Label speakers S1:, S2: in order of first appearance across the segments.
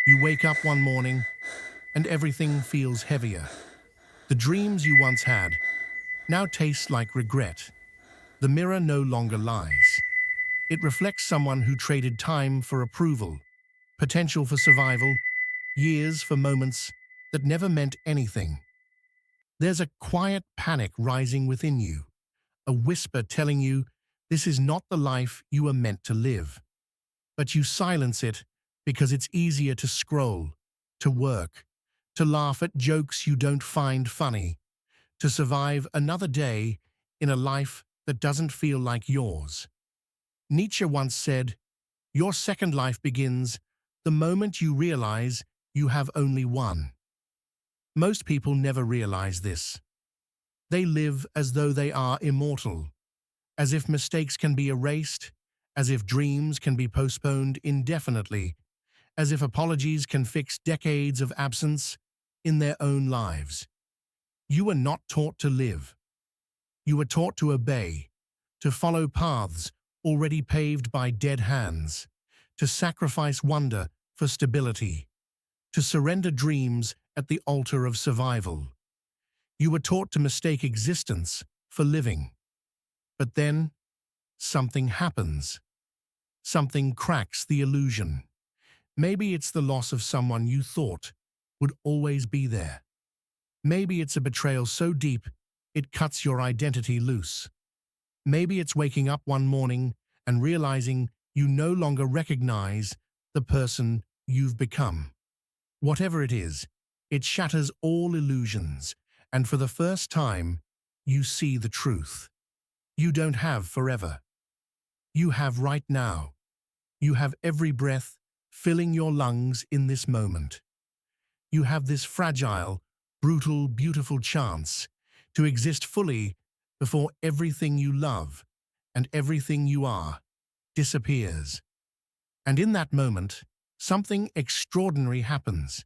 S1: You wake up one morning and everything feels heavier. The dreams you once had now taste like regret. The mirror no longer lies. It reflects someone who traded time for approval, potential for survival, years for moments that never meant anything. There's a quiet panic rising within you, a whisper telling you this is not the life you were meant to live. But you silence it because it's easier to scroll, to work, to laugh at jokes you don't find funny, to survive another day in a life that doesn't feel like yours. Nietzsche once said, "Your second life begins the moment you realize you have only one." Most people never realize this. They live as though they are immortal, as if mistakes can be erased, as if dreams can be postponed indefinitely, as if apologies can fix decades of absence in their own lives. You were not taught to live. You were taught to obey, to follow paths already paved by dead hands, to sacrifice wonder for stability, to surrender dreams at the altar of survival. You were taught to mistake existence for living. But then, something happens. Something cracks the illusion. Maybe it's the loss of someone you thought would always be there. Maybe it's a betrayal so deep it cuts your identity loose. Maybe it's waking up one morning and realizing you no longer recognize the person you've become. Whatever it is, it shatters all illusions, and for the first time, you see the truth. You don't have forever. You have right now. You have every breath filling your lungs in this moment. You have this fragile, brutal, beautiful chance to exist fully before everything you love and everything you are disappears. And in that moment, something extraordinary happens.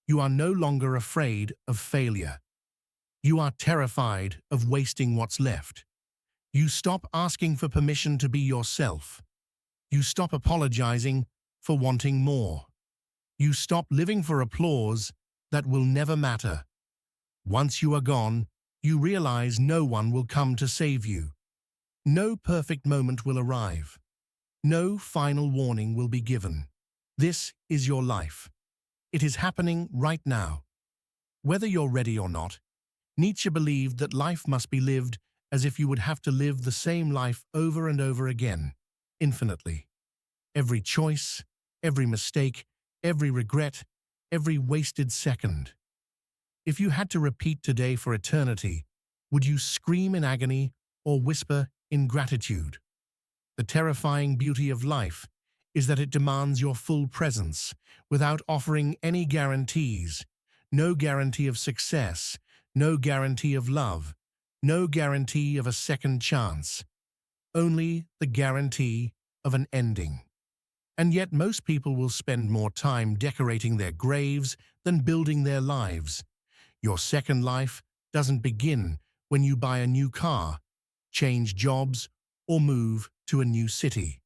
S1: You are no longer afraid of failure. You are terrified of wasting what's left. You stop asking for permission to be yourself. You stop apologizing for wanting more. You stop living for applause that will never matter. Once you are gone, you realize no one will come to save you. No perfect moment will arrive. No final warning will be given. This is your life. It is happening right now. Whether you're ready or not, Nietzsche believed that life must be lived as if you would have to live the same life over and over again, infinitely. Every choice, every mistake, every regret, every wasted second. If you had to repeat today for eternity, would you scream in agony or whisper in gratitude? The terrifying beauty of life is that it demands your full presence without offering any guarantees. No guarantee of success, no guarantee of love, no guarantee of a second chance. Only the guarantee of an ending. And yet most people will spend more time decorating their graves than building their lives. Your second life doesn't begin when you buy a new car, change jobs, or move to a new city.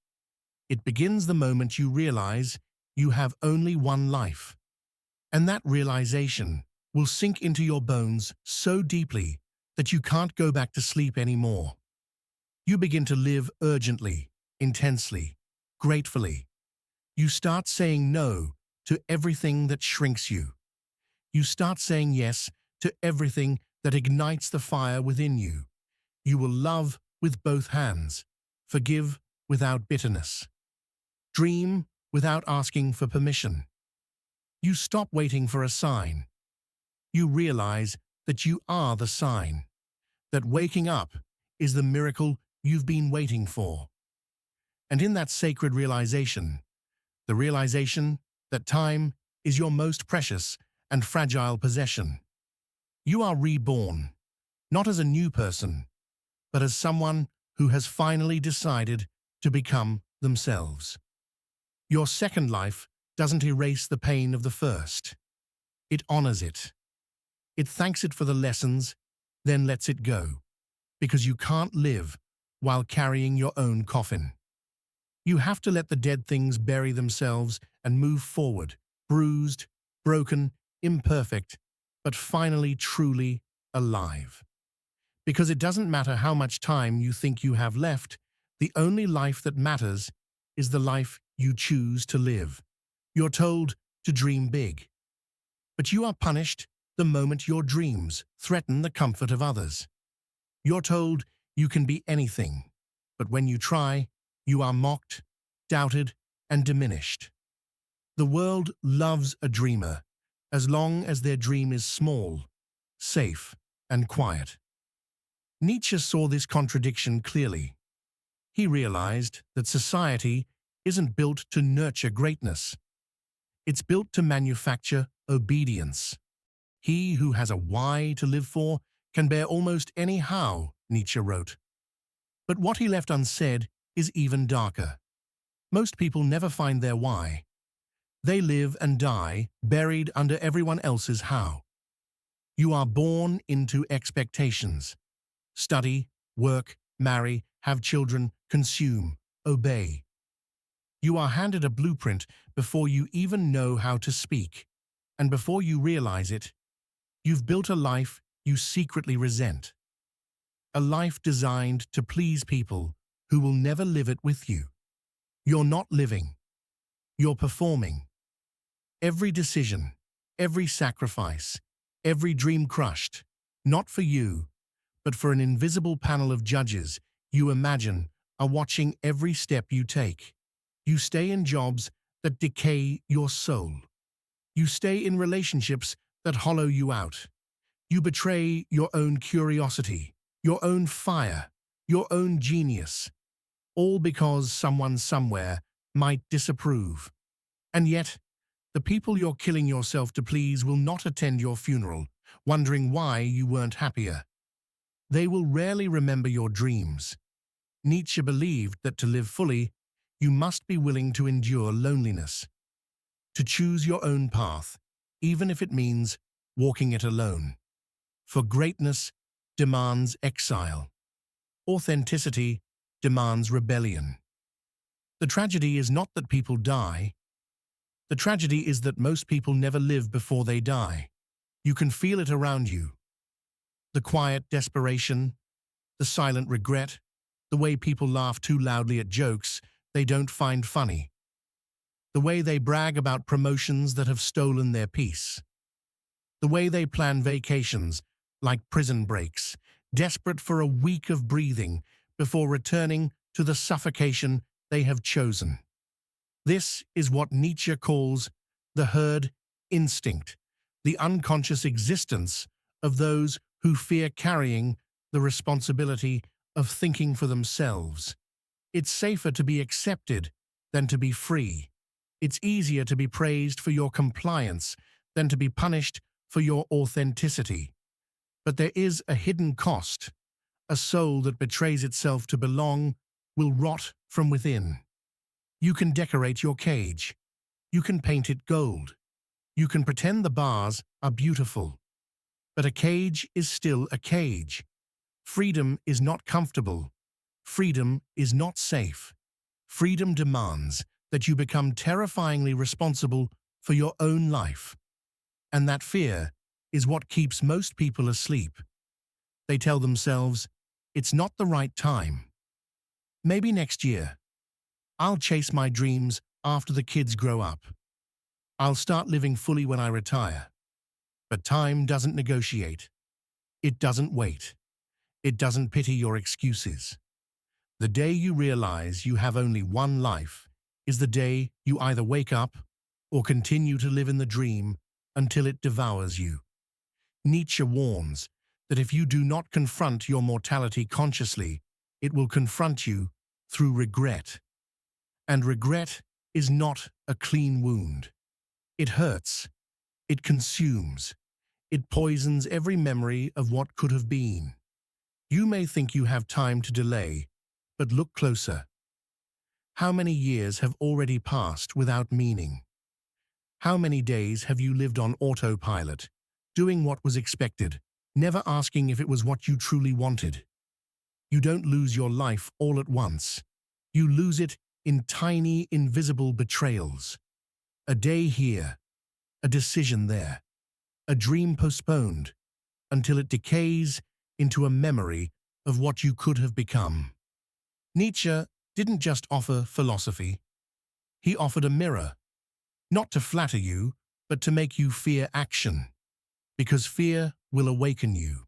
S1: It begins the moment you realize you have only one life. And that realization will sink into your bones so deeply that you can't go back to sleep anymore. You begin to live urgently, intensely, gratefully. You start saying no to everything that shrinks you. You start saying yes to everything that ignites the fire within you. You will love with both hands, forgive without bitterness, dream without asking for permission. You stop waiting for a sign. You realize that you are the sign, that waking up is the miracle you've been waiting for. And in that sacred realization, the realization that time is your most precious and fragile possession, you are reborn, not as a new person, but as someone who has finally decided to become themselves. Your second life doesn't erase the pain of the first. It honors it. It thanks it for the lessons, then lets it go, because you can't live while carrying your own coffin. You have to let the dead things bury themselves and move forward bruised, broken, imperfect, but finally truly alive. Because it doesn't matter how much time you think you have left, the only life that matters is the life you choose to live. You're told to dream big, but you are punished the moment your dreams threaten the comfort of others. You're told you can be anything, but when you try, you are mocked, doubted, and diminished. The world loves a dreamer as long as their dream is small, safe, and quiet. Nietzsche saw this contradiction clearly. He realized that society isn't built to nurture greatness. It's built to manufacture obedience. He who has a why to live for can bear almost any how, Nietzsche wrote. But what he left unsaid is even darker. Most people never find their why. They live and die buried under everyone else's how. You are born into expectations. Study, work, marry, have children, consume, obey. You are handed a blueprint before you even know how to speak, and before you realize it, you've built a life you secretly resent. A life designed to please people who will never live it with you. You're not living. You're performing. Every decision, every sacrifice, every dream crushed, not for you, but for an invisible panel of judges you imagine are watching every step you take. You stay in jobs that decay your soul. You stay in relationships that hollow you out. You betray your own curiosity, your own fire, your own genius, all because someone somewhere might disapprove. And yet, the people you're killing yourself to please will not attend your funeral, wondering why you weren't happier. They will rarely remember your dreams. Nietzsche believed that to live fully, you must be willing to endure loneliness, to choose your own path, even if it means walking it alone. For greatness demands exile. Authenticity demands rebellion. The tragedy is not that people die. The tragedy is that most people never live before they die. You can feel it around you. The quiet desperation, the silent regret, the way people laugh too loudly at jokes they don't find funny, the way they brag about promotions that have stolen their peace, the way they plan vacations like prison breaks, desperate for a week of breathing before returning to the suffocation they have chosen. This is what Nietzsche calls the herd instinct, the unconscious existence of those who fear carrying the responsibility of thinking for themselves. It's safer to be accepted than to be free. It's easier to be praised for your compliance than to be punished for your authenticity. But there is a hidden cost. A soul that betrays itself to belong will rot from within. You can decorate your cage. You can paint it gold. You can pretend the bars are beautiful. But a cage is still a cage. Freedom is not comfortable. Freedom is not safe. Freedom demands that you become terrifyingly responsible for your own life. And that fear is what keeps most people asleep. They tell themselves, it's not the right time. Maybe next year. I'll chase my dreams after the kids grow up. I'll start living fully when I retire. But time doesn't negotiate. It doesn't wait. It doesn't pity your excuses. The day you realize you have only one life is the day you either wake up or continue to live in the dream until it devours you. Nietzsche warns that if you do not confront your mortality consciously, it will confront you through regret. And regret is not a clean wound. It hurts. It consumes. It poisons every memory of what could have been. You may think you have time to delay, but look closer. How many years have already passed without meaning? How many days have you lived on autopilot, doing what was expected, never asking if it was what you truly wanted? You don't lose your life all at once. You lose it in tiny, invisible betrayals. A day here, a decision there, a dream postponed, until it decays into a memory of what you could have become. Nietzsche didn't just offer philosophy, he offered a mirror, not to flatter you, but to make you fear action, because fear will awaken you.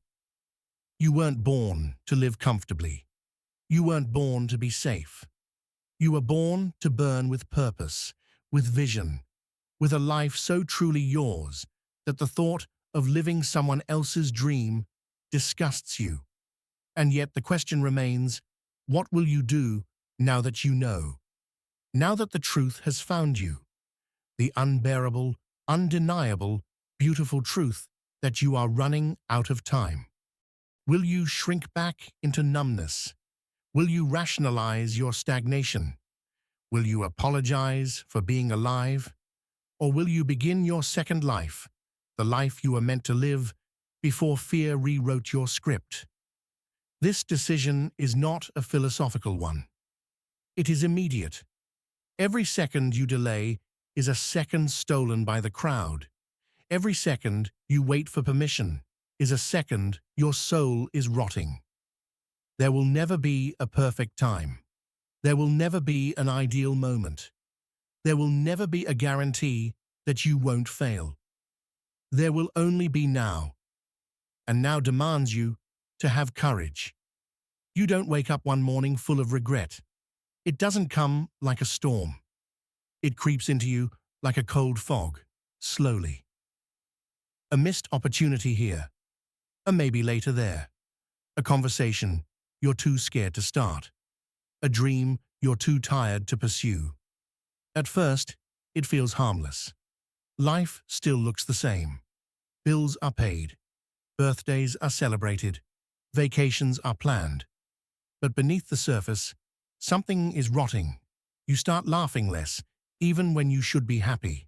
S1: You weren't born to live comfortably. You weren't born to be safe. You were born to burn with purpose, with vision, with a life so truly yours that the thought of living someone else's dream disgusts you. And yet the question remains, what will you do now that you know? Now that the truth has found you? The unbearable, undeniable, beautiful truth that you are running out of time. Will you shrink back into numbness? Will you rationalize your stagnation? Will you apologize for being alive? Or will you begin your second life, the life you were meant to live before fear rewrote your script? This decision is not a philosophical one. It is immediate. Every second you delay is a second stolen by the crowd. Every second you wait for permission is a second your soul is rotting. There will never be a perfect time. There will never be an ideal moment. There will never be a guarantee that you won't fail. There will only be now. And now demands you to have courage. You don't wake up one morning full of regret. It doesn't come like a storm. It creeps into you like a cold fog, slowly. A missed opportunity here, a maybe later there. A conversation you're too scared to start. A dream you're too tired to pursue. At first, it feels harmless. Life still looks the same. Bills are paid. Birthdays are celebrated. Vacations are planned. But beneath the surface, something is rotting. You start laughing less, even when you should be happy.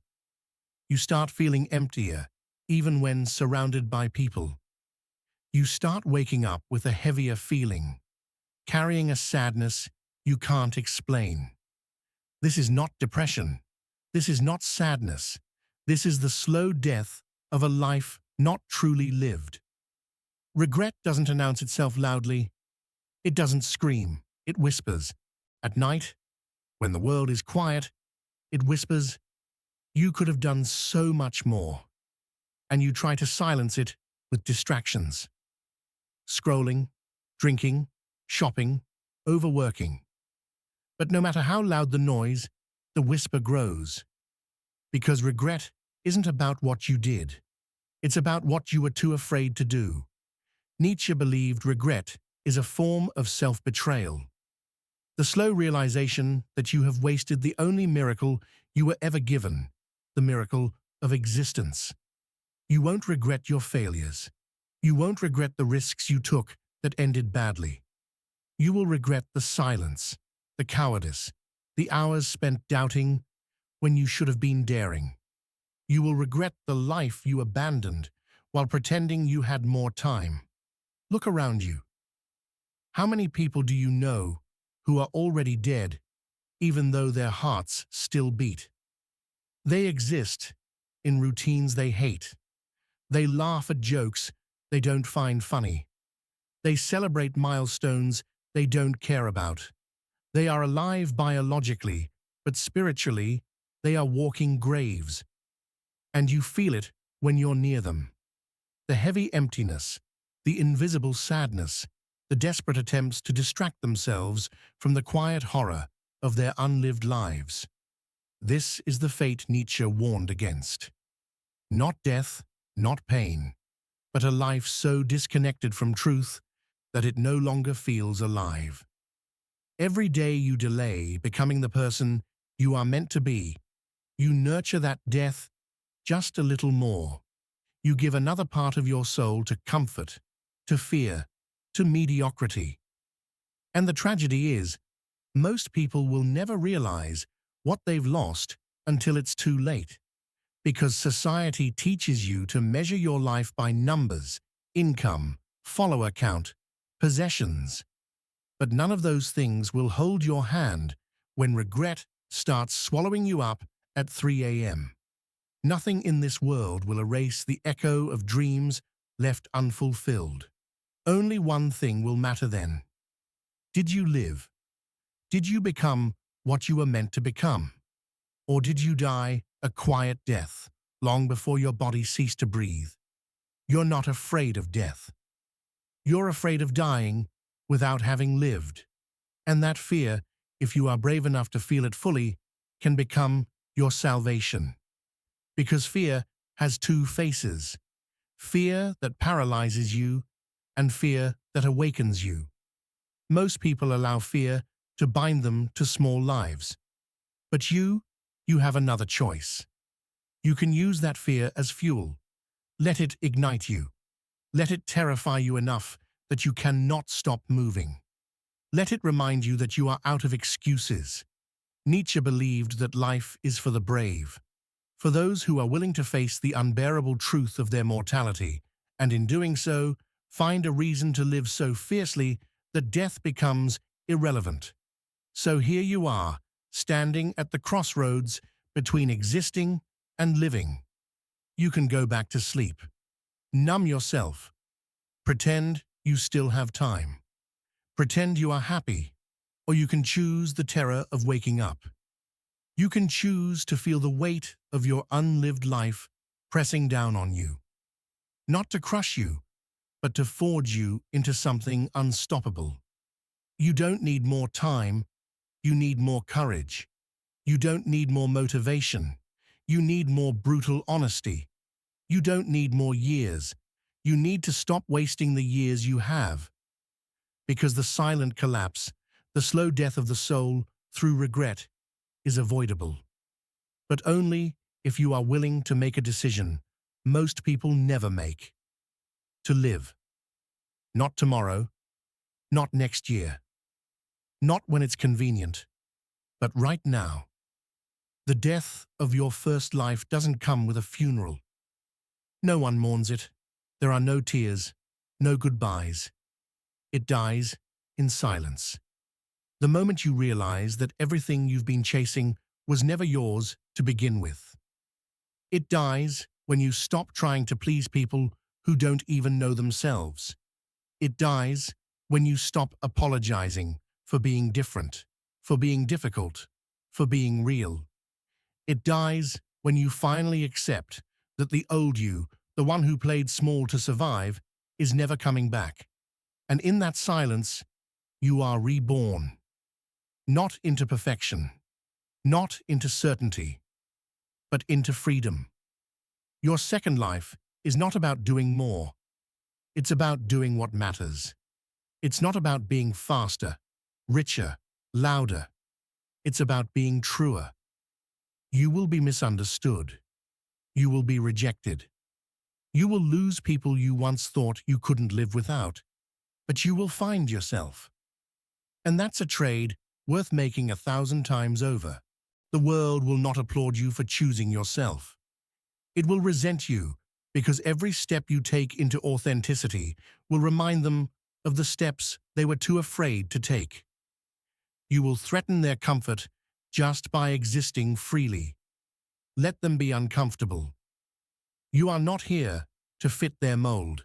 S1: You start feeling emptier, even when surrounded by people. You start waking up with a heavier feeling, carrying a sadness you can't explain. This is not depression. This is not sadness. This is the slow death of a life not truly lived. Regret doesn't announce itself loudly. It doesn't scream. It whispers. At night, when the world is quiet, it whispers, "You could have done so much more." And you try to silence it with distractions. Scrolling, drinking, shopping, overworking. But no matter how loud the noise, the whisper grows. Because regret isn't about what you did. It's about what you were too afraid to do. Nietzsche believed regret is a form of self-betrayal. The slow realization that you have wasted the only miracle you were ever given, the miracle of existence. You won't regret your failures. You won't regret the risks you took that ended badly. You will regret the silence, the cowardice, the hours spent doubting when you should have been daring. You will regret the life you abandoned while pretending you had more time. Look around you. How many people do you know who are already dead, even though their hearts still beat? They exist in routines they hate. They laugh at jokes they don't find funny. They celebrate milestones they don't care about. They are alive biologically, but spiritually, they are walking graves. And you feel it when you're near them. The heavy emptiness, the invisible sadness, the desperate attempts to distract themselves from the quiet horror of their unlived lives. This is the fate Nietzsche warned against. Not death, not pain, but a life so disconnected from truth that it no longer feels alive. Every day you delay becoming the person you are meant to be, you nurture that death just a little more. You give another part of your soul to comfort, to fear, to mediocrity. And the tragedy is, most people will never realize what they've lost until it's too late. Because society teaches you to measure your life by numbers, income, follower count, possessions. But none of those things will hold your hand when regret starts swallowing you up at 3 a.m. Nothing in this world will erase the echo of dreams left unfulfilled. Only one thing will matter then. Did you live? Did you become what you were meant to become? Or did you die a quiet death long before your body ceased to breathe? You're not afraid of death. You're afraid of dying without having lived. And that fear, if you are brave enough to feel it fully, can become your salvation. Because fear has two faces: fear that paralyzes you and fear that awakens you. Most people allow fear to bind them to small lives. But you have another choice. You can use that fear as fuel. Let it ignite you. Let it terrify you enough that you cannot stop moving. Let it remind you that you are out of excuses. Nietzsche believed that life is for the brave, for those who are willing to face the unbearable truth of their mortality, and in doing so, find a reason to live so fiercely that death becomes irrelevant. So here you are, standing at the crossroads between existing and living. You can go back to sleep. Numb yourself. Pretend you still have time. Pretend you are happy, or you can choose the terror of waking up. You can choose to feel the weight of your unlived life pressing down on you. Not to crush you, but to forge you into something unstoppable. You don't need more time, you need more courage. You don't need more motivation, you need more brutal honesty. You don't need more years, you need to stop wasting the years you have. Because the silent collapse, the slow death of the soul through regret, is avoidable. But only if you are willing to make a decision most people never make. To live. Not tomorrow, not next year, not when it's convenient, but right now. The death of your first life doesn't come with a funeral. No one mourns it. There are no tears, no goodbyes. It dies in silence. The moment you realize that everything you've been chasing was never yours to begin with. It dies when you stop trying to please people who don't even know themselves. It dies when you stop apologizing for being different, for being difficult, for being real. It dies when you finally accept that the old you, the one who played small to survive, is never coming back. And in that silence, you are reborn. Not into perfection, not into certainty, but into freedom. Your second life is not about doing more. It's about doing what matters. It's not about being faster, richer, louder. It's about being truer. You will be misunderstood. You will be rejected. You will lose people you once thought you couldn't live without. But you will find yourself. And that's a trade worth making 1,000 times over. The world will not applaud you for choosing yourself. It will resent you because every step you take into authenticity will remind them of the steps they were too afraid to take. You will threaten their comfort just by existing freely. Let them be uncomfortable. You are not here to fit their mold.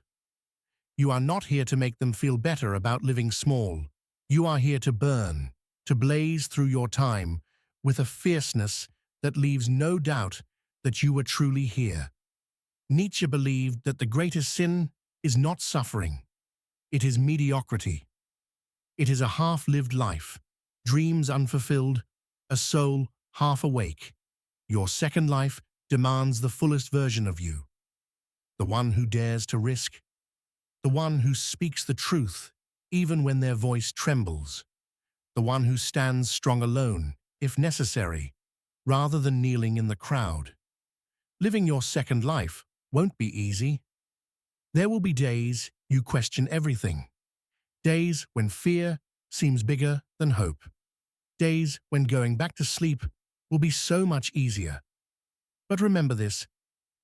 S1: You are not here to make them feel better about living small. You are here to burn, to blaze through your time with a fierceness that leaves no doubt that you were truly here. Nietzsche believed that the greatest sin is not suffering. It is mediocrity. It is a half-lived life, dreams unfulfilled, a soul half awake. Your second life demands the fullest version of you. The one who dares to risk. The one who speaks the truth even when their voice trembles. The one who stands strong alone, if necessary, rather than kneeling in the crowd. Living your second life won't be easy. There will be days you question everything. Days when fear seems bigger than hope. Days when going back to sleep will be so much easier. But remember this,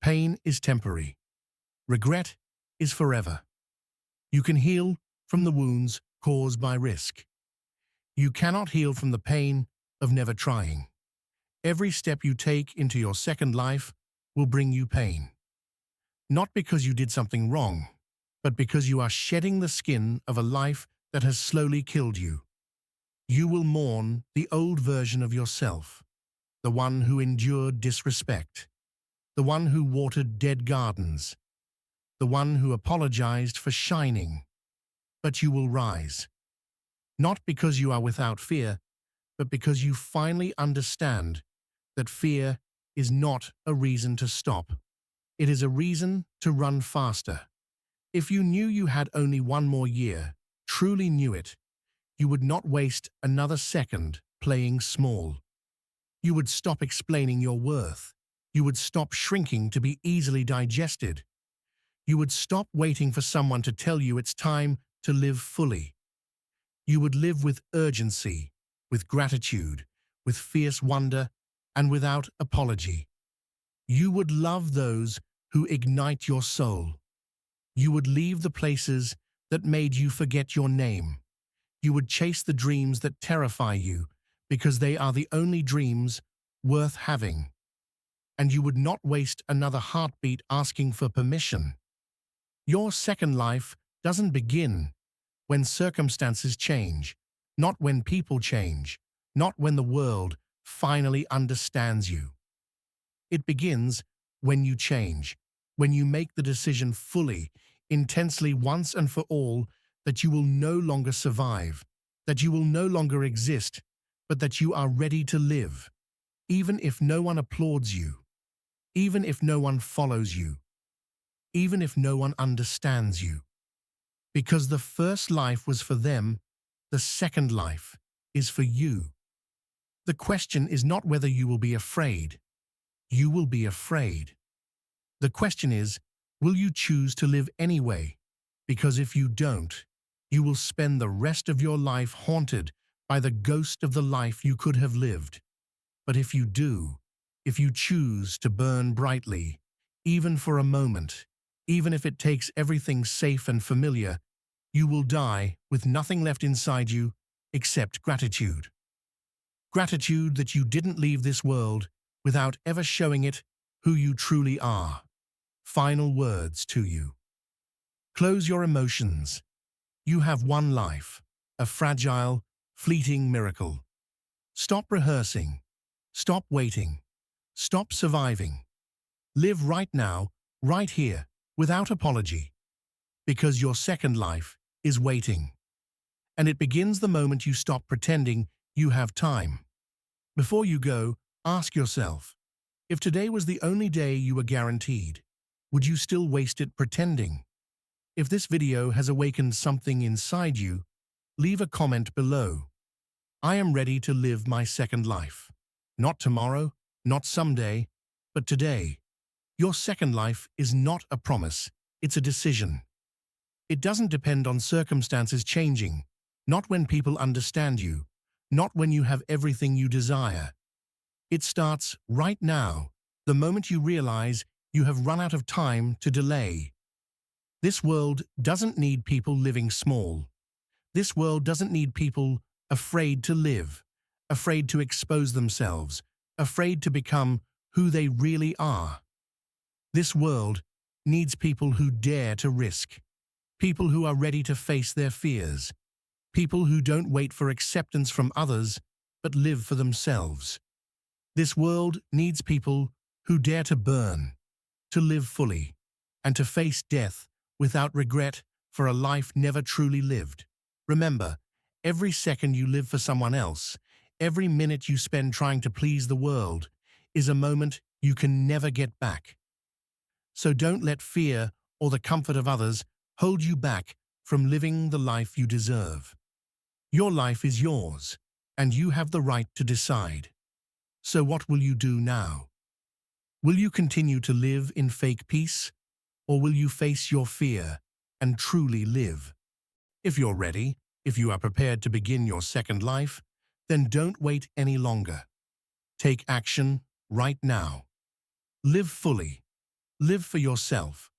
S1: pain is temporary. Regret is forever. You can heal from the wounds caused by risk. You cannot heal from the pain of never trying. Every step you take into your second life will bring you pain. Not because you did something wrong, but because you are shedding the skin of a life that has slowly killed you. You will mourn the old version of yourself, the one who endured disrespect, the one who watered dead gardens, the one who apologized for shining. But you will rise, not because you are without fear, but because you finally understand that fear is not a reason to stop. It is a reason to run faster. If you knew you had only one more year, truly knew it, you would not waste another second playing small. You would stop explaining your worth. You would stop shrinking to be easily digested. You would stop waiting for someone to tell you it's time to live fully. You would live with urgency, with gratitude, with fierce wonder, and without apology. You would love those who ignite your soul. You would leave the places that made you forget your name. You would chase the dreams that terrify you because they are the only dreams worth having. And you would not waste another heartbeat asking for permission. Your second life doesn't begin when circumstances change, not when people change, not when the world finally understands you. It begins when you change, when you make the decision fully, intensely once and for all that you will no longer survive, that you will no longer exist, but that you are ready to live, even if no one applauds you, even if no one follows you, even if no one understands you. Because the first life was for them, the second life is for you. The question is not whether you will be afraid. You will be afraid. The question is, will you choose to live anyway? Because if you don't, you will spend the rest of your life haunted by the ghost of the life you could have lived. But if you do, if you choose to burn brightly, even for a moment, even if it takes everything safe and familiar, you will die with nothing left inside you except gratitude. Gratitude that you didn't leave this world without ever showing it who you truly are. Final words to you. Close your emotions. You have one life, a fragile, fleeting miracle. Stop rehearsing. Stop waiting. Stop surviving. Live right now, right here, without apology. Because your second life is waiting. And it begins the moment you stop pretending you have time. Before you go, ask yourself, if today was the only day you were guaranteed, would you still waste it pretending? If this video has awakened something inside you, leave a comment below. I am ready to live my second life. Not tomorrow, not someday, but today. Your second life is not a promise, it's a decision. It doesn't depend on circumstances changing, not when people understand you, not when you have everything you desire. It starts right now, the moment you realize you have run out of time to delay. This world doesn't need people living small. This world doesn't need people afraid to live, afraid to expose themselves, afraid to become who they really are. This world needs people who dare to risk, people who are ready to face their fears, people who don't wait for acceptance from others, but live for themselves. This world needs people who dare to burn, to live fully, and to face death without regret for a life never truly lived. Remember, every second you live for someone else, every minute you spend trying to please the world, is a moment you can never get back. So don't let fear or the comfort of others hold you back from living the life you deserve. Your life is yours, and you have the right to decide. So what will you do now? Will you continue to live in fake peace, or will you face your fear and truly live? If you're ready, if you are prepared to begin your second life, then don't wait any longer. Take action right now. Live fully. Live for yourself.